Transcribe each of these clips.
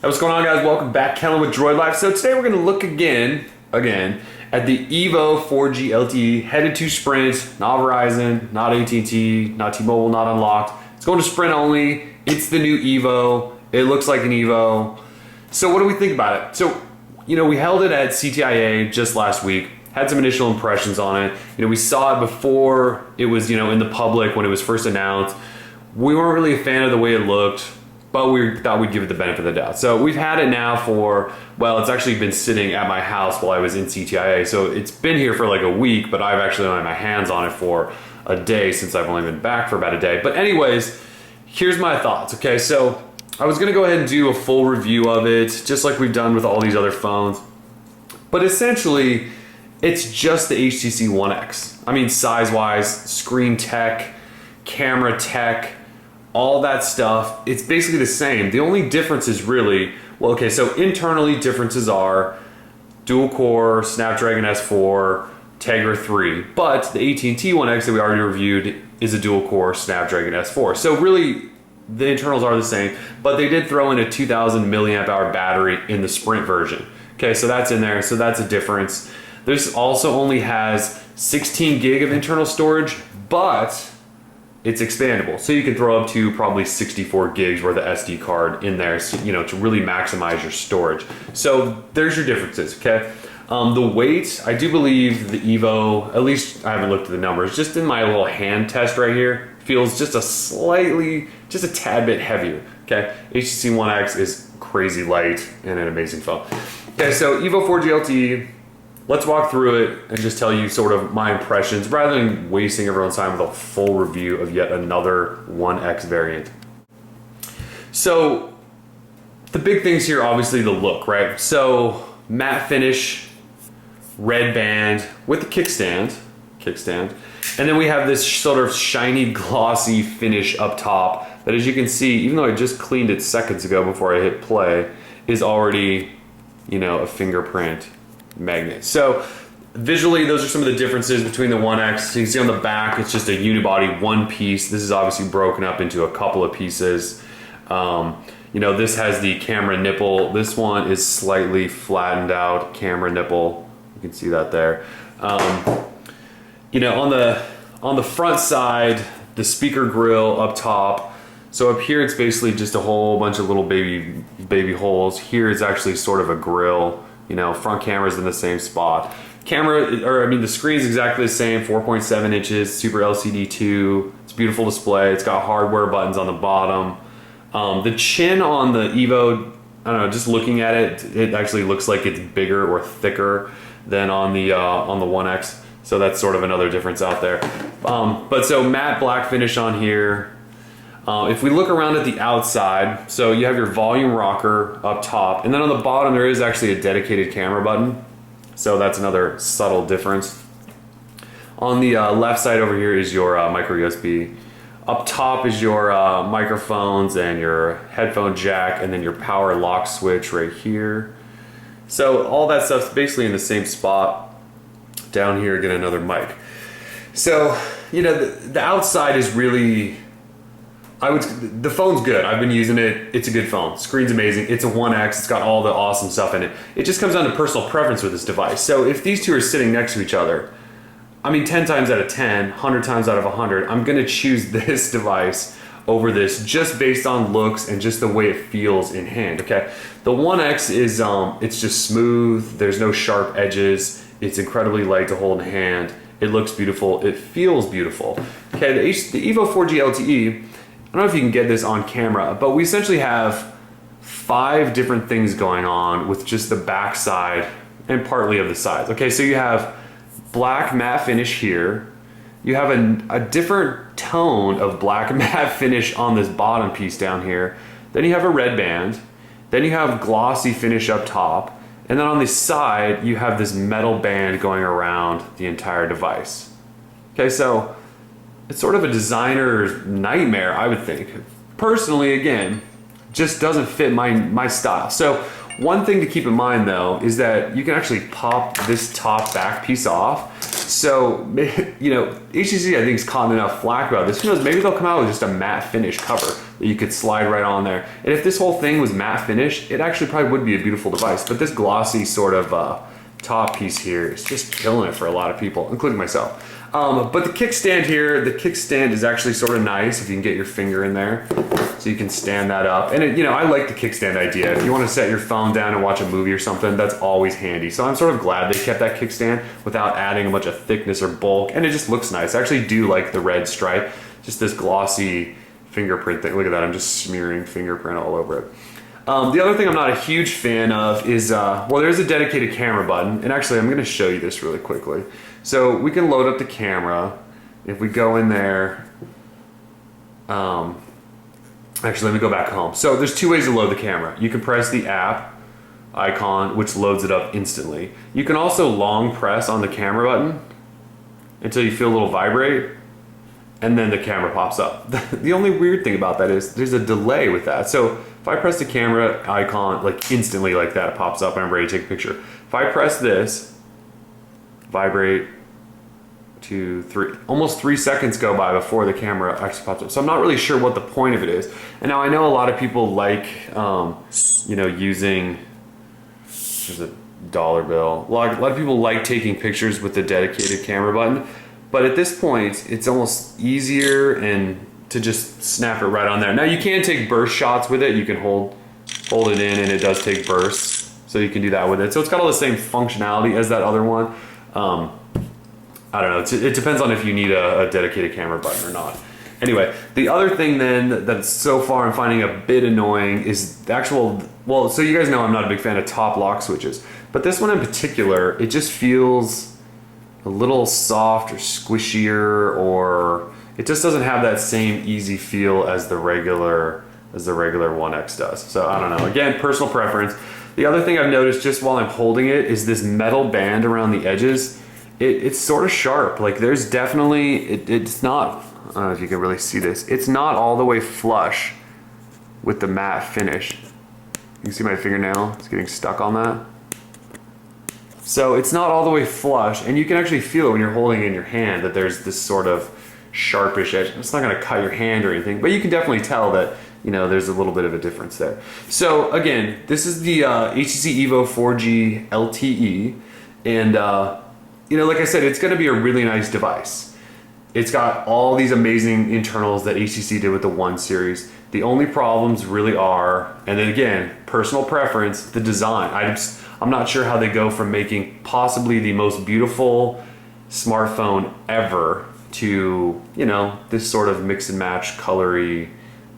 Hey, what's going on, guys? Welcome back, Kellen with Droid Life. So today we're going to look again at the EVO 4G LTE, headed to Sprint, not Verizon, not AT&T, not T-Mobile, not unlocked. It's going to Sprint only. It's the new EVO. It looks like an EVO. So what do we think about it? So, we held it at CTIA just last week, had some initial impressions on it. We saw it before it was, in the public when it was first announced. We weren't really a fan of the way it looked, but we thought we'd give it the benefit of the doubt. So we've had it now for, well, it's actually been sitting at my house while I was in CTIA. So it's been here for like a week, but I've actually only had my hands on it for a day since I've only been back for about a day. But anyways, here's my thoughts, okay? So I was gonna go ahead and do a full review of it, just like we've done with all these other phones. But essentially, it's just the HTC One X. I mean, size-wise, screen tech, camera tech, all that stuff, it's basically the same. The only difference is really, well, okay, so internally differences are dual core, Snapdragon S4, Tegra 3, but the AT&T One X that we already reviewed is a dual core Snapdragon S4. So really, the internals are the same, but they did throw in a 2000 milliamp hour battery in the Sprint version. Okay, so that's in there, so that's a difference. This also only has 16 gig of internal storage, but it's expandable, so you can throw up to probably 64 gigs worth of SD card in there, so, to really maximize your storage. So there's your differences, okay? The weight, I do believe the EVO, at least I haven't looked at the numbers, just in my little hand test right here, feels just a tad bit heavier, okay? HTC One X is crazy light and an amazing phone. Okay, so EVO 4G LTE, let's walk through it and just tell you sort of my impressions rather than wasting everyone's time with a full review of yet another One X variant. So the big things here, obviously the look, right? So matte finish, red band with the kickstand, and then we have this sort of shiny glossy finish up top that, as you can see, even though I just cleaned it seconds ago before I hit play, is already, a fingerprint magnet. So visually, those are some of the differences between the One X. So you can see on the back, it's just a unibody, one piece. This is obviously broken up into a couple of pieces. This has the camera nipple. This one is slightly flattened out camera nipple. You can see that there. On the front side, the speaker grill up top. So up here, it's basically just a whole bunch of little baby holes. Here is actually sort of a grill. Front camera's in the same spot. The screen's exactly the same, 4.7 inches, Super LCD 2. It's a beautiful display. It's got hardware buttons on the bottom. The chin on the EVO, I don't know, just looking at it, it actually looks like it's bigger or thicker than on the One X. So that's sort of another difference out there. But so matte black finish on here. If we look around at the outside, so you have your volume rocker up top, and then on the bottom there is actually a dedicated camera button. So that's another subtle difference. On the left side over here is your micro USB. Up top is your microphones and your headphone jack, and then your power lock switch right here. So all that stuff's basically in the same spot. Down here, again, another mic. So, the outside is really, the phone's good. I've been using it. It's a good phone. Screen's amazing. It's a One X. It's got all the awesome stuff in it. It just comes down to personal preference with this device. So if these two are sitting next to each other, 10 times out of 10, 100 times out of 100, I'm gonna choose this device over this just based on looks and just the way it feels in hand, okay? The One X is, it's just smooth. There's no sharp edges. It's incredibly light to hold in hand. It looks beautiful. It feels beautiful. Okay, the EVO 4G LTE, I don't know if you can get this on camera, but we essentially have 5 different things going on with just the back side and partly of the sides. Okay, so you have black matte finish here. You have a different tone of black matte finish on this bottom piece down here. Then you have a red band. Then you have glossy finish up top. And then on the side, you have this metal band going around the entire device. Okay, so it's sort of a designer's nightmare, I would think. Personally, again, just doesn't fit my style. So one thing to keep in mind though is that you can actually pop this top back piece off. So, you know, HTC I think is caught enough flack about this. Who knows, maybe they'll come out with just a matte finish cover that you could slide right on there. And if this whole thing was matte finish, it actually probably would be a beautiful device. But this glossy sort of top piece here is just killing it for a lot of people, including myself. But the kickstand here, the kickstand is actually sort of nice if you can get your finger in there. So you can stand that up. And you know, I like the kickstand idea. If you want to set your phone down and watch a movie or something, that's always handy. So I'm sort of glad they kept that kickstand without adding a bunch of thickness or bulk. And it just looks nice. I actually do like the red stripe. Just this glossy fingerprint thing. Look at that, I'm just smearing fingerprint all over it. The other thing I'm not a huge fan of is, well, there's a dedicated camera button. And actually, I'm going to show you this really quickly. So we can load up the camera. If we go in there, actually, let me go back home. So there's two ways to load the camera. You can press the app icon, which loads it up instantly. You can also long press on the camera button until you feel a little vibrate, and then the camera pops up. The only weird thing about that is there's a delay with that. So if I press the camera icon like instantly like that, it pops up and I'm ready to take a picture. If I press this, vibrate, 2, 3, almost 3 seconds go by before the camera actually pops up. So I'm not really sure what the point of it is. And now I know a lot of people like, you know, using, there's a dollar bill. A lot of people like taking pictures with the dedicated camera button. But at this point, it's almost easier and to just snap it right on there. Now you can take burst shots with it. You can hold it in and it does take bursts. So you can do that with it. So it's got all the same functionality as that other one. I don't know, it depends on if you need a dedicated camera button or not. Anyway, the other thing then that so far I'm finding a bit annoying is the actual, well, so you guys know I'm not a big fan of top lock switches, but this one in particular, it just feels a little soft or squishier, or it just doesn't have that same easy feel as the regular 1X does. So I don't know, again, personal preference. The other thing I've noticed just while I'm holding it is this metal band around the edges. It's sort of sharp. Like there's definitely, it's not, I don't know if you can really see this. It's not all the way flush with the matte finish. You can see my fingernail, it's getting stuck on that. So it's not all the way flush, and you can actually feel it when you're holding it in your hand that there's this sort of sharpish edge. It's not gonna cut your hand or anything, but you can definitely tell that, you know, there's a little bit of a difference there. So again, this is the HTC EVO 4G LTE, and you know, like I said, it's going to be a really nice device. It's got all these amazing internals that HTC did with the 1 series. The only problems really are, and then again, personal preference, the design. I'm not sure how they go from making possibly the most beautiful smartphone ever to, you know, this sort of mix and match colory,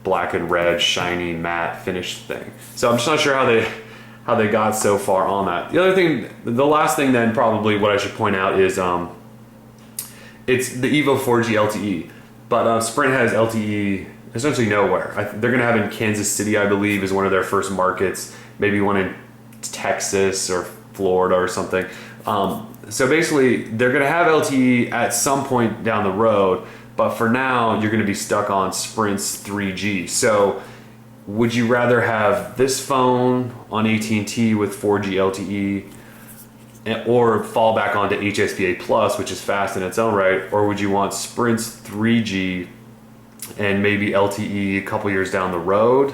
black and red, shiny, matte finish thing. So I'm just not sure how they got so far on that. The other thing, the last thing then probably what I should point out is it's the EVO 4G LTE, but Sprint has LTE essentially nowhere. They're gonna have in Kansas City, I believe, is one of their first markets, maybe one in Texas or Florida or something. So basically, they're gonna have LTE at some point down the road, but for now, you're gonna be stuck on Sprint's 3G. So would you rather have this phone on AT&T with 4G LTE or fall back onto HSPA Plus, which is fast in its own right, or would you want Sprint's 3G and maybe LTE a couple years down the road?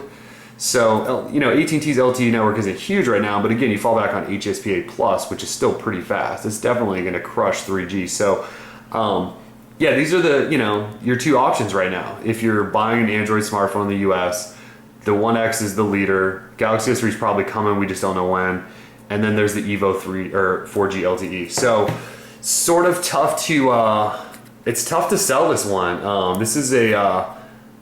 So, you know, AT&T's LTE network isn't huge right now, but again, you fall back on HSPA Plus, which is still pretty fast. It's definitely going to crush 3G. So, yeah, these are the, you know, your two options right now. If you're buying an Android smartphone in the US, the 1X is the leader. Galaxy S3 is probably coming, we just don't know when. And then there's the EVO 3 or 4G LTE. So sort of tough to, it's tough to sell this one. This is a,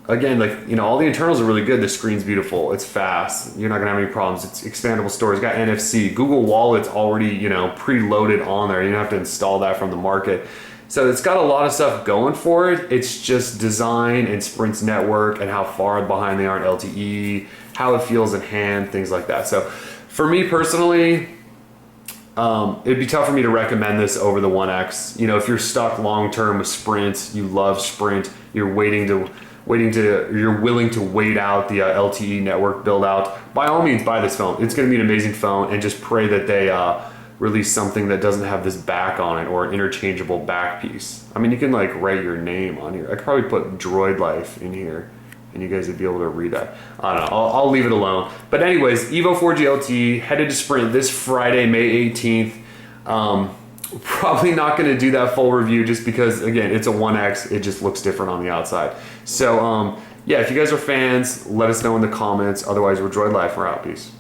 again, like, you know, all the internals are really good. The screen's beautiful, it's fast. You're not gonna have any problems. It's expandable storage, it's got NFC. Google Wallet's already, you know, preloaded on there. You don't have to install that from the market. So it's got a lot of stuff going for it. It's just design and Sprint's network and how far behind they are in LTE, how it feels in hand, things like that. So for me personally, it'd be tough for me to recommend this over the 1X. You know, if you're stuck long-term with Sprint, you love Sprint, you're willing to wait out the LTE network build out, by all means buy this phone. It's gonna be an amazing phone, and just pray that release something that doesn't have this back on it or an interchangeable back piece. I mean, you can like write your name on here. I could probably put Droid Life in here and you guys would be able to read that. I don't know, I'll leave it alone. But anyways, EVO 4G LTE headed to Sprint this Friday, May 18th. Probably not going to do that full review just because, again, it's a 1X. It just looks different on the outside. So, yeah, if you guys are fans, let us know in the comments. Otherwise, we're Droid Life. We're out. Peace.